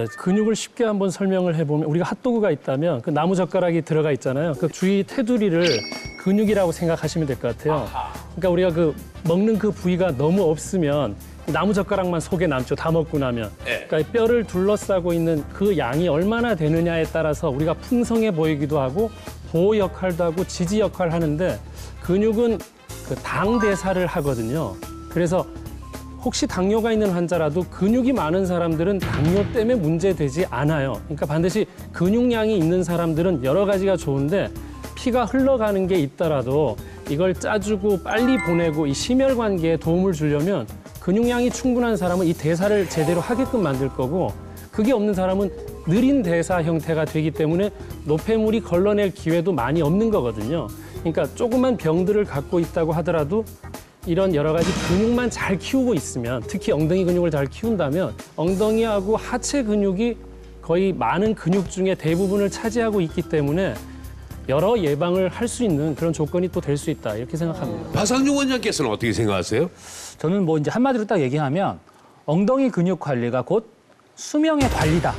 근육을 쉽게 한번 설명을 해보면 우리가 핫도그가 있다면 그 나무젓가락이 들어가 있잖아요. 그 주위 테두리를 근육이라고 생각하시면 될 것 같아요. 그러니까 우리가 그 먹는 그 부위가 너무 없으면 나무젓가락만 속에 남죠. 다 먹고 나면. 그러니까 뼈를 둘러싸고 있는 그 양이 얼마나 되느냐에 따라서 우리가 풍성해 보이기도 하고 보호 역할도 하고 지지 역할을 하는데 근육은 그 당 대사를 하거든요. 그래서 혹시 당뇨가 있는 환자라도 근육이 많은 사람들은 당뇨 때문에 문제되지 않아요. 그러니까 반드시 근육량이 있는 사람들은 여러 가지가 좋은데 피가 흘러가는 게 있더라도 이걸 짜주고 빨리 보내고 이 심혈관계에 도움을 주려면 근육량이 충분한 사람은 이 대사를 제대로 하게끔 만들 거고 그게 없는 사람은 느린 대사 형태가 되기 때문에 노폐물이 걸러낼 기회도 많이 없는 거거든요. 그러니까 조그만 병들을 갖고 있다고 하더라도 이런 여러 가지 근육만 잘 키우고 있으면 특히 엉덩이 근육을 잘 키운다면 엉덩이하고 하체 근육이 거의 많은 근육 중에 대부분을 차지하고 있기 때문에 여러 예방을 할 수 있는 그런 조건이 또 될 수 있다 이렇게 생각합니다. 박상용 원장께서는 어떻게 생각하세요? 저는 뭐 이제 한마디로 딱 얘기하면 엉덩이 근육 관리가 곧 수명의 관리다.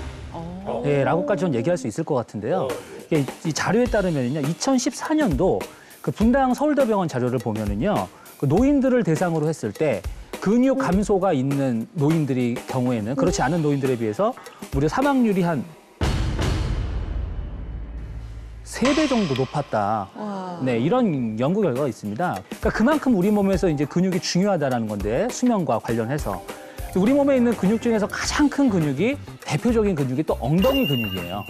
예, 라고까지 저는 얘기할 수 있을 것 같은데요. 이게 이 자료에 따르면요, 2014년도 그 분당 서울대병원 자료를 보면은요, 그 노인들을 대상으로 했을 때 근육 감소가 있는 노인들의 경우에는 그렇지 않은 노인들에 비해서 무려 사망률이 한 3배 정도 높았다. 네, 이런 연구 결과가 있습니다. 그러니까 그만큼 우리 몸에서 이제 근육이 중요하다는 건데 수명과 관련해서 우리 몸에 있는 근육 중에서 가장 큰 근육이 대표적인 근육이 또 엉덩이 근육이에요.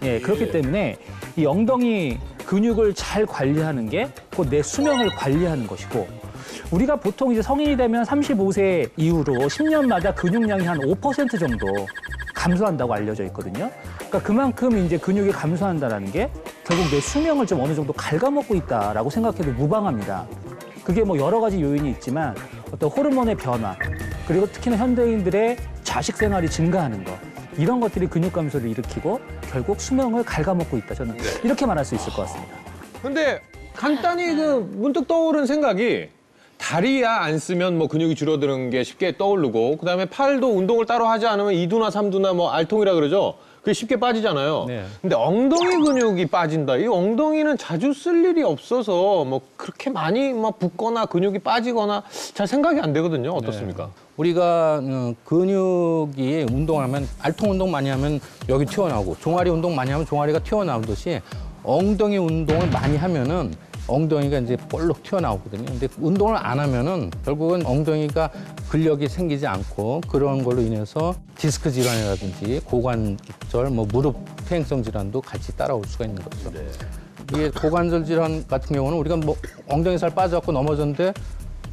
예, 그렇기 때문에 이 엉덩이 근육을 잘 관리하는 게 곧 내 수명을 관리하는 것이고 우리가 보통 이제 성인이 되면 35세 이후로 10년마다 근육량이 한 5% 정도 감소한다고 알려져 있거든요. 그러니까 그만큼 이제 근육이 감소한다는 게 결국 내 수명을 좀 어느 정도 갉아먹고 있다라고 생각해도 무방합니다. 그게 뭐 여러 가지 요인이 있지만 어떤 호르몬의 변화 그리고 특히나 현대인들의 자식 생활이 증가하는 거 이런 것들이 근육 감소를 일으키고 결국 수명을 갉아먹고 있다. 저는 이렇게 말할 수 있을 것 같습니다. 근데 간단히 그 문득 떠오른 생각이 다리야 안 쓰면 뭐 근육이 줄어드는 게 쉽게 떠오르고 그다음에 팔도 운동을 따로 하지 않으면 2두나 3두나 뭐 알통이라 그러죠. 그게 쉽게 빠지잖아요. 네. 근데 엉덩이 근육이 빠진다. 이 엉덩이는 자주 쓸 일이 없어서 뭐 그렇게 많이 뭐 붓거나 근육이 빠지거나 잘 생각이 안 되거든요. 어떻습니까? 우리가 근육이 운동을 하면 알통 운동 많이 하면 여기 튀어나오고 종아리 운동 많이 하면 종아리가 튀어나오듯이 엉덩이 운동을 많이 하면은 엉덩이가 이제 볼록 튀어나오거든요. 근데 운동을 안 하면은 결국은 엉덩이가 근력이 생기지 않고 그런 걸로 인해서 디스크 질환이라든지 고관절, 뭐 무릎 퇴행성 질환도 같이 따라올 수가 있는 거죠. 이게 고관절 질환 같은 경우는 우리가 뭐 엉덩이 살 빠져갖고 넘어졌는데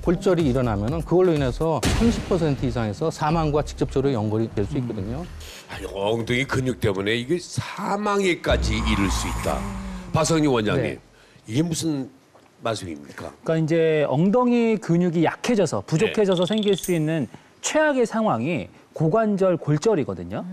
골절이 일어나면은 그걸로 인해서 30% 이상에서 사망과 직접적으로 연결이 될 수 있거든요. 아니, 엉덩이 근육 때문에 이게 사망에까지 이를 수 있다. 박상용 원장님, 네. 이게 무슨 말씀입니까? 그러니까 이제 엉덩이 근육이 약해져서 부족해져서 생길 수 있는 최악의 상황이 고관절 골절이거든요.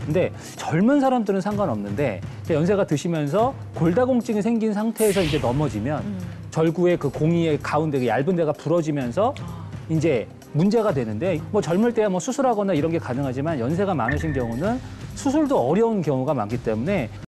근데 젊은 사람들은 상관없는데 연세가 드시면서 골다공증이 생긴 상태에서 이제 넘어지면 절구의 그 공이의 가운데 그 얇은 데가 부러지면서 이제 문제가 되는데 뭐 젊을 때야 뭐 수술하거나 이런 게 가능하지만 연세가 많으신 경우는 수술도 어려운 경우가 많기 때문에